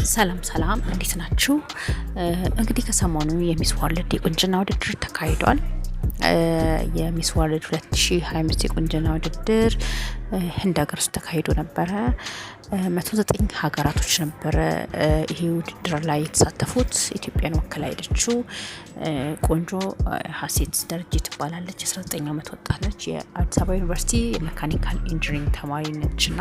ሰላም እንዴት ናችሁ? እንግዲህ ከሰሞኑ የሚስ ወርልድ የቁንጅና ውድድር ተካሂዷል። የሚስ ወርልድ 2025 የቁንጅና ውድድር ህንድ ሀገር ውስጥ ተካሂዶ ነበረ። 109 ሀገራቶች ነበረ ይሄ ውድድር ላይ የተሳተፉት። ኢትዮጵያን ወክላ ሄደችው ቆንጆ ሀሴት ደረጀ ትባላለች። 19 ዓመት ወጣት ነች። የአዲስ አበባ ዩኒቨርሲቲ የሜካኒካል ኢንጂነሪንግ ተማሪ ነችና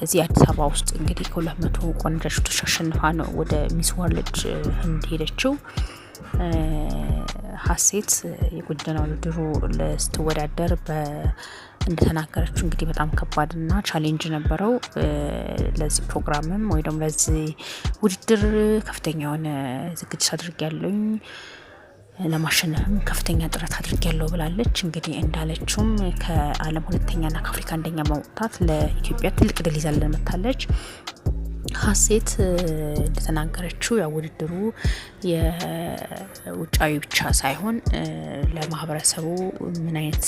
እዚህ አዲስ አበባ ውስጥ እንግዲህ ከ200 ቆንጆዎች አሸንፋ ነው ወደ ሚስ ወርልድ ህንድ ሄደችው። ሀሴት የቁንጅና ውድድሩ ስትወዳደር እንደተናገረችው እንግዲህ በጣም ከባድና ቻሌንጅ ነበረው። ለዚህ ፕሮግራምም ወይ ደግሞ ለዚህ ውድድር ከፍተኛ የሆነ ዝግጅት አድርጌያለሁኝ፣ ለማሸነፍም ከፍተኛ ጥረት አድርጌያለሁ ብላለች። እንግዲህ እንዳለችውም ከዓለም ሁለተኛና ከአፍሪካ አንደኛ በመውጣት ለኢትዮጵያ ትልቅ ድል ይዛለን መጥታለች። ሀሴት እንደተናገረችው ያው ውድድሩ የውጫዊ ብቻ ሳይሆን ለማህበረሰቡ ምን አይነት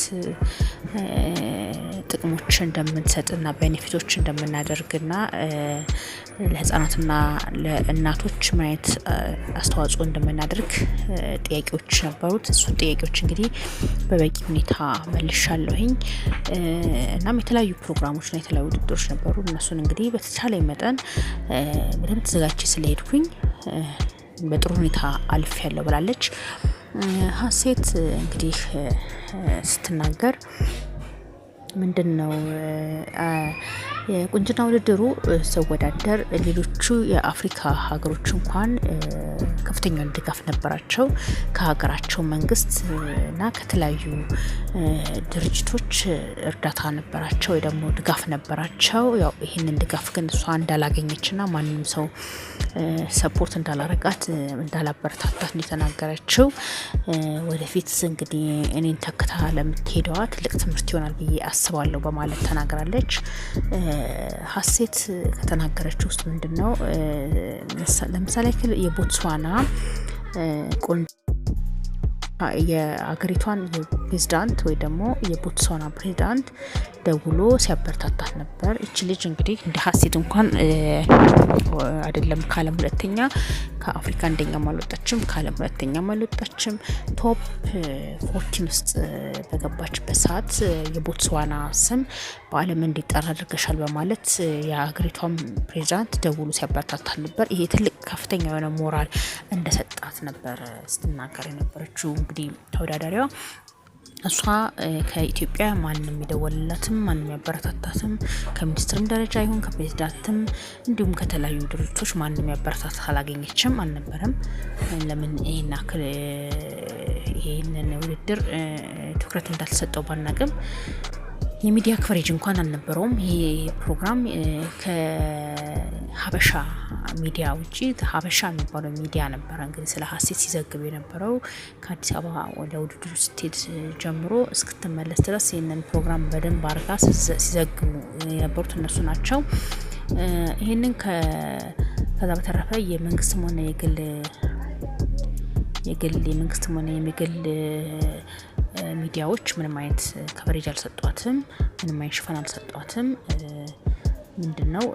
ጥቅሞች እንደምንሰጥና ቤኔፊቶች እንደምናደርግና ለህፃናትና ለእናቶች ምን አይነት አስተዋጽኦ እንደምናደርግ ጥያቄዎች ነበሩት። እሱን ጥያቄዎች እንግዲህ በበቂ ሁኔታ መልሻለሁኝ። እናም የተለያዩ ፕሮግራሞችና የተለያዩ ውድድሮች ነበሩ። እነሱን እንግዲህ በተቻለ መጠን በደንብ ተዘጋጅቼ ስለሄድኩኝ በጥሩ ሁኔታ አልፍ ያለው ብላለች። ሀሴት እንግዲህ ስትናገር ምንድነው የቁንጅና ውድድሩ ሲወዳደር ሌሎቹ የአፍሪካ ሀገሮች እንኳን ከፍተኛ ድጋፍ ነበራቸው ከሀገራቸው መንግስት እና ከተለያዩ ድርጅቶች እርዳታ ነበራቸው ወይ ደግሞ ድጋፍ ነበራቸው። ያው ይሄንን ድጋፍ ግን እሷ እንዳላገኘችና ማንንም ሰው ሰፖርት እንዳላረጋት እንዳላበረታታት እንደተናገረችው ወደፊት እንግዲህ እኔን ተከታ ለምትሄደዋ ትልቅ ትምህርት ይሆናል ብዬ አስባለሁ በማለት ተናግራለች። ሀሴት ከተናገረችው ውስጥ ምንድነው ለምሳሌ የቦትስዋና የአገሪቷን ፕሬዝዳንት ወይ ደግሞ የቦትስዋና ፕሬዝዳንት ደውሎ ሲያበረታታት ነበር። እቺ ልጅ እንግዲህ እንደ ሀሴት እንኳን አይደለም ከዓለም ሁለተኛ ከአፍሪካ አንደኛ አልወጣችም፣ ከዓለም ሁለተኛ አልወጣችም። ቶፕ 14 ውስጥ በገባችበት ሰዓት የቦትስዋና ስም በዓለም እንዲጠራ አድርገሻል በማለት የሀገሪቷን ፕሬዝዳንት ደውሎ ሲያበረታታት ነበር። ይሄ ትልቅ ከፍተኛ የሆነ ሞራል እንደሰጣት ነበር ስትናገር የነበረችው። እንግዲህ ተወዳዳሪዋ እሷ ከኢትዮጵያ ማንም ይደወልላትም ማንም ያበረታታትም ከሚኒስትርም ደረጃ ይሁን ከፕሬዝዳንትም እንዲሁም ከተለያዩ ድርጅቶች ማንም ያበረታታት አላገኘችም አልነበረም። ለምን ይሄንን ውድድር ትኩረት እንዳልሰጠው ባናቅም የሚዲያ ከቨሬጅ እንኳን አልነበረውም። ይሄ ፕሮግራም ከሀበሻ ሚዲያ ውጪ ሀበሻ የሚባለው ሚዲያ ነበረ እንግዲህ ስለ ሀሴት ሲዘግብ የነበረው። ከአዲስ አበባ ወደ ውድድሩ ስትሄድ ጀምሮ እስክትመለስ ድረስ ይህንን ፕሮግራም በደንብ አርጋ ሲዘግቡ የነበሩት እነሱ ናቸው። ይህንን ከዛ በተረፈ የመንግስትም ሆነ የመንግስትም ሆነ የሚግል ሚዲያዎች ምንም አይነት ከቨሬጅ አልሰጧትም፣ ምንም አይነት ሽፋን አልሰጧትም። ምንድነው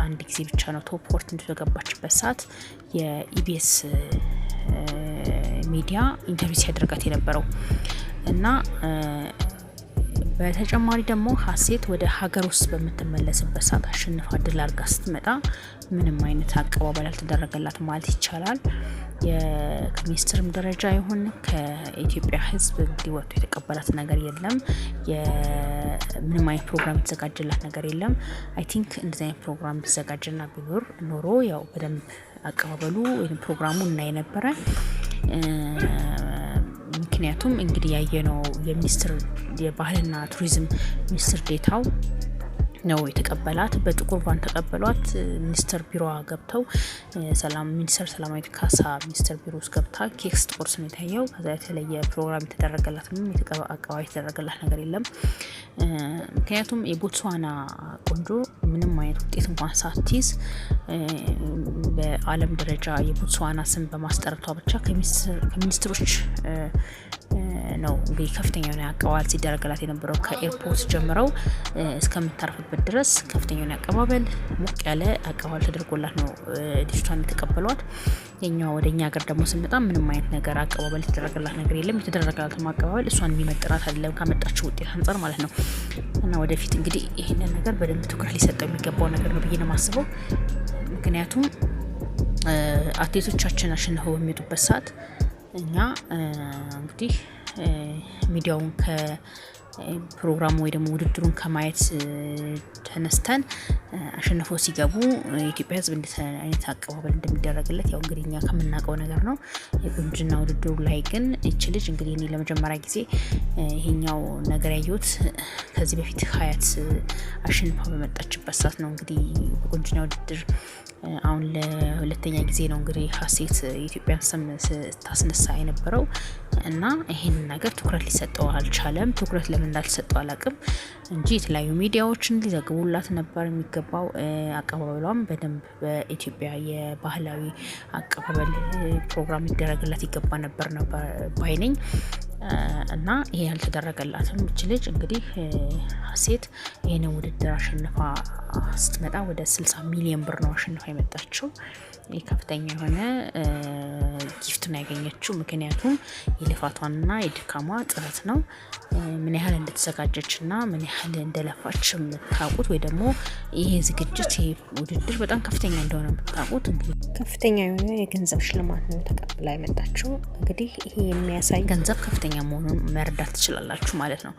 አንድ ጊዜ ብቻ ነው ቶፕ 14 በገባችበት ሰዓት የኢቢኤስ ሚዲያ ኢንተርቪው ሲያደርጋት የነበረው እና በተጨማሪ ደግሞ ሀሴት ወደ ሀገር ውስጥ በምትመለስበት ሰዓት አሸንፋ ድል አድርጋ ስትመጣ ምንም አይነት አቀባበል አልተደረገላት ማለት ይቻላል። ከሚኒስትርም ደረጃ ይሁን ከኢትዮጵያ ሕዝብ እንግዲህ ወጥቶ የተቀበላት ነገር የለም። ምንም አይነት ፕሮግራም የተዘጋጀላት ነገር የለም። አይ ቲንክ እንደዚህ አይነት ፕሮግራም ቢዘጋጅና ቢኖር ኖሮ ያው በደንብ አቀባበሉ ወይም ፕሮግራሙ እናይ ነበረ። ምክንያቱም እንግዲህ ያየነው የሚኒስትር የባህልና ቱሪዝም ሚኒስትር ዴታው ነው የተቀበላት። በጥቁር ቫን ተቀበሏት። ሚኒስትር ቢሮዋ ገብተው ሚኒስትር ሰላማዊት ካሳ ሚኒስትር ቢሮ ውስጥ ገብታ ኬክ ስትቆርስ ነው የታየው። ከዛ የተለየ ፕሮግራም የተደረገላት ምንም አቀባበል የተደረገላት ነገር የለም። ምክንያቱም የቦትስዋና ቆንጆ ምንም አይነት ውጤት እንኳን ሳትይዝ በዓለም ደረጃ የቦትስዋና ስም በማስጠረቷ ብቻ ከሚኒስትሮች ነው እንግዲህ ከፍተኛ የሆነ አቀባበል ሲደረግላት የነበረው። ከኤርፖርት ጀምረው እስከምታርፍበት እስከምትገኝበት ድረስ ከፍተኛውን አቀባበል ሞቅ ያለ አቀባበል ተደርጎላት ነው ልጅቷን የተቀበሏት። የኛው ወደኛ ሀገር ደግሞ ስንመጣ ምንም አይነት ነገር አቀባበል የተደረገላት ነገር የለም። የተደረገላት አቀባበል እሷን የሚመጥራት አይደለም ካመጣችው ውጤት አንጻር ማለት ነው። እና ወደፊት እንግዲህ ይሄንን ነገር በደንብ ትኩረት ሊሰጠው የሚገባው ነገር ነው ብዬ ነው የማስበው። ምክንያቱም አትሌቶቻችን አሸንፈው በሚወጡበት ሰዓት እኛ እንግዲህ ሚዲያውን ከፕሮግራሙ ወይ ደግሞ ውድድሩን ከማየት ተነስተን አሸንፈው ሲገቡ የኢትዮጵያ ሕዝብ እንዴት አይነት አቀባበል እንደሚደረግለት ያው እንግዲህ እኛ ከምናውቀው ነገር ነው። የቁንጅና ውድድሩ ላይ ግን እቺ ልጅ እንግዲህ እኔ ለመጀመሪያ ጊዜ ይሄኛው ነገር ያየሁት ከዚህ በፊት ሀያት አሸንፋ በመጣችበት ሰዓት ነው። እንግዲህ በቁንጅና ውድድር አሁን ለሁለተኛ ጊዜ ነው እንግዲህ ሀሴት የኢትዮጵያን ስም ስታስነሳ የነበረው እና ይሄንን ነገር ትኩረት ሊሰጠው አልቻለም። ትኩረት ለምን እንዳልሰጠው አላውቅም እንጂ የተለያዩ ሚዲያዎችን ሊዘግቡላት ነበር የሚገባው። አቀባበሏም በደንብ በኢትዮጵያ የባህላዊ አቀባበል ፕሮግራም ሊደረግላት ይገባ ነበር ባይነኝ እና ይሄ ያልተደረገላትም። እች ልጅ እንግዲህ ሀሴት ይሄንን ውድድር አሸንፋ ስትመጣ ወደ 60 ሚሊዮን ብር ነው አሸንፋ የመጣችው። ከፍተኛ የሆነ ጊፍት ነው ያገኘችው። ምክንያቱም የልፋቷንና የድካሟ ጥረት ነው። ምን ያህል እንደተዘጋጀችና ምን ያህል እንደለፋች የምታውቁት ወይ ደግሞ ይሄ ዝግጅት ይሄ ውድድር በጣም ከፍተኛ እንደሆነ የምታውቁት እንግዲህ ከፍተኛ የሆነ የገንዘብ ሽልማት ነው ተቀብላ የመጣችው። እንግዲህ ይሄ የሚያሳይ ገንዘብ ከፍተኛ መሆኑን መረዳት ትችላላችሁ ማለት ነው።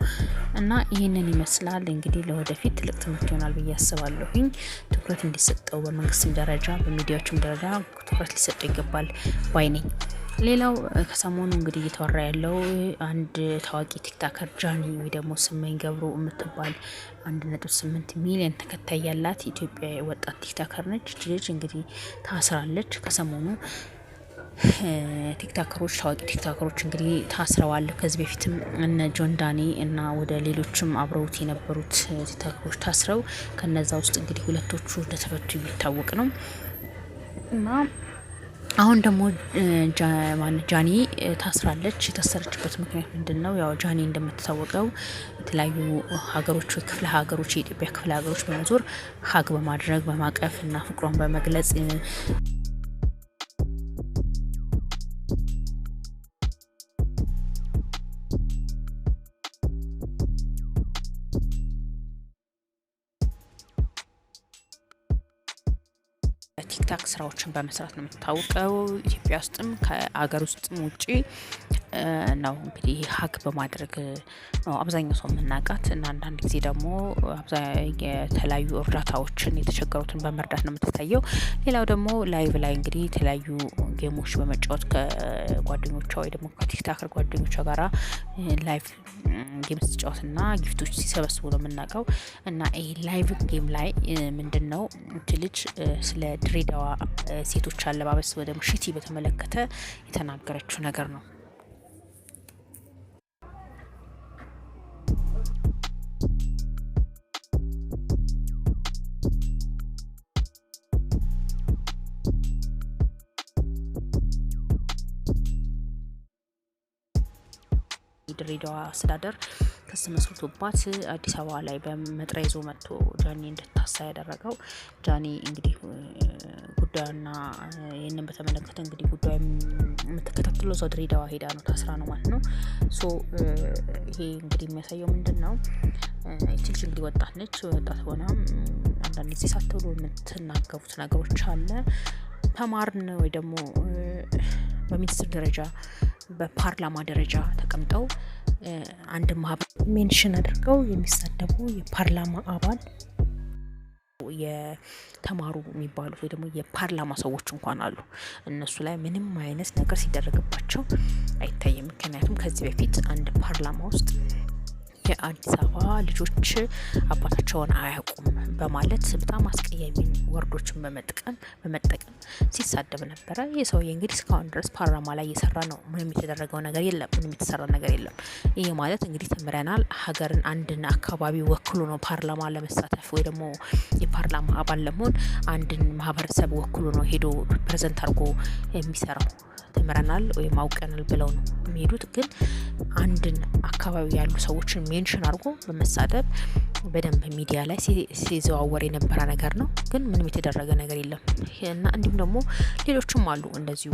እና ይህንን ይመስላል እንግዲህ ለወደፊት ትልቅ ትምህርት ይሆናል ብዬ አስባለሁኝ። ትኩረት እንዲሰጠው በመንግስትም ደረጃ በሚዲያዎችም ደረጃ ትኩረት ሊሰጠው ይገባል ባይ ነኝ። ሌላው ከሰሞኑ እንግዲህ እየተወራ ያለው አንድ ታዋቂ ቲክታከር ጃኒ ወይ ደግሞ ስመኝ ገብሩ የምትባል 1.8 ሚሊዮን ተከታይ ያላት ኢትዮጵያ ወጣት ቲክታከር ነች። ልጅ እንግዲህ ታስራለች። ከሰሞኑ ቲክታከሮች ታዋቂ ቲክታከሮች እንግዲህ ታስረዋል። ከዚህ በፊትም እነ ጆን ዳኒ እና ወደ ሌሎችም አብረውት የነበሩት ቲክታከሮች ታስረው ከነዛ ውስጥ እንግዲህ ሁለቶቹ እንደተፈቱ የሚታወቅ ነው። እና አሁን ደግሞ ጃኒ ታስራለች። የታሰረችበት ምክንያት ምንድን ነው? ያው ጃኒ እንደምትታወቀው የተለያዩ ሀገሮች ወይ ክፍለ ሀገሮች የኢትዮጵያ ክፍለ ሀገሮች በመዞር ሀግ በማድረግ በማቀፍ እና ፍቅሯን በመግለጽ ቲክታክ ስራዎችን በመስራት ነው የምታወቀው። ኢትዮጵያ ውስጥም ከአገር ውስጥም ውጪ ነው እንግዲህ ሀግ በማድረግ ነው አብዛኛው ሰው የምናውቃት እና አንዳንድ ጊዜ ደግሞ የተለያዩ እርዳታዎችን የተቸገሩትን በመርዳት ነው የምትታየው። ሌላው ደግሞ ላይቭ ላይ እንግዲህ የተለያዩ ጌሞች በመጫወት ከጓደኞቿ ወይ ደግሞ ከቲክታከር ጓደኞቿ ጋራ ላይቭ ጌም ስትጫወትና ጊፍቶች ሲሰበስቡ ነው የምናውቀው። እና ይሄ ላይቭ ጌም ላይ ምንድን ነው ልጅ ስለ ድሬዳዋ ሴቶች አለባበስ ወይ ደግሞ ሽቲ በተመለከተ የተናገረችው ነገር ነው። ድሬዳዋ አስተዳደር ክስ መስርቶባት አዲስ አበባ ላይ በመጥሪያ ይዞ መጥቶ ጃኒ እንድታሳ ያደረገው። ጃኒ እንግዲህ ጉዳዩና ይህንን በተመለከተ እንግዲህ ጉዳዩ የምትከታተለው እዛው ድሬዳዋ ሄዳ ነው ታስራ ነው ማለት ነው። ይሄ እንግዲህ የሚያሳየው ምንድን ነው? ይቺ ልጅ እንግዲህ ወጣት ነች። ወጣት ሆናም አንዳንድ ጊዜ ሳትውሉ የምትናገሩት ነገሮች አለ። ተማርን ወይ ደግሞ በሚኒስትር ደረጃ በፓርላማ ደረጃ ተቀምጠው አንድ ማህበር ሜንሽን አድርገው የሚሳደቡ የፓርላማ አባል የተማሩ የሚባሉት ወይ ደግሞ የፓርላማ ሰዎች እንኳን አሉ። እነሱ ላይ ምንም አይነት ነገር ሲደረግባቸው አይታይም። ምክንያቱም ከዚህ በፊት አንድ ፓርላማ ውስጥ የአዲስ አበባ ልጆች አባታቸውን አያውቁም በማለት በጣም አስቀያሚ ወርዶችን በመጠቀም ሲሳደብ ነበረ። ይህ ሰውዬ እንግዲህ እስካሁን ድረስ ፓርላማ ላይ እየሰራ ነው። ምንም የተደረገው ነገር የለም። ምንም የተሰራ ነገር የለም። ይህ ማለት እንግዲህ ተምረናል። ሀገርን አንድን አካባቢ ወክሎ ነው ፓርላማ ለመሳተፍ ወይ ደግሞ የፓርላማ አባል ለመሆን አንድን ማህበረሰብ ወክሎ ነው ሄዶ ሪፕሬዘንት አድርጎ የሚሰራው። ተምረናል ወይም አውቀናል ብለው ነው የሚሄዱት። ግን አንድን አካባቢ ያሉ ሰዎችን ሜንሽን አድርጎ በመሳደብ በደንብ ሚዲያ ላይ ሲዘዋወር የነበረ ነገር ነው። ግን ምንም የተደረገ ነገር የለም እና እንዲሁም ደግሞ ሌሎችም አሉ እንደዚሁ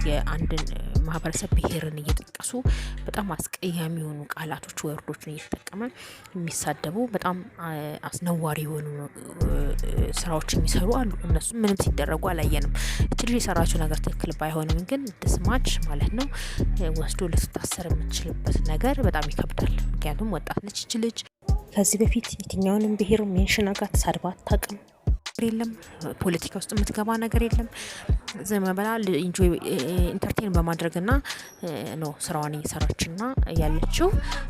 የአንድን ማህበረሰብ ብሔርን እየጠቀሱ በጣም አስቀያሚ የሆኑ ቃላቶች ወርዶችን እየተጠቀመ የሚሳደቡ በጣም አስነዋሪ የሆኑ ስራዎች የሚሰሩ አሉ። እነሱም ምንም ሲደረጉ አላየንም። እቺ ልጅ የሰራችው ነገር ትክክል ባይሆንም ግን ድስማች ማለት ነው ወስዶ ልትታሰር የምትችልበት ነገር በጣም ይከብዳል። ምክንያቱም ወጣት ነች እቺ ልጅ። ከዚህ በፊት የትኛውንም ብሔር ሜንሽን አድርጋ ተሳድባ አታውቅም። የለም ፖለቲካ ውስጥ የምትገባ ነገር የለም። ዝም ብላ ኢንተርቴን በማድረግና ነው ስራዋን እየሰራችና ያለችው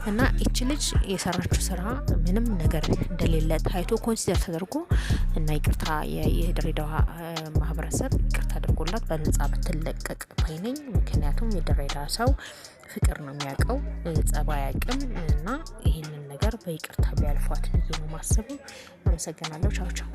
እና እቺ ልጅ የሰራችው ስራ ምንም ነገር እንደሌለ ታይቶ ኮንሲደር ተደርጎ እና ይቅርታ የድሬዳዋ ማህበረሰብ ይቅርታ አድርጎላት በነጻ ብትለቀቅ ባይ ነኝ። ምክንያቱም የድሬዳዋ ሰው ፍቅር ነው የሚያውቀው፣ ጸባይ አያውቅም እና ይህንን ነገር በይቅርታ ቢያልፏት ብዬ ነው ማስበው። አመሰግናለሁ። ቻው ቻው።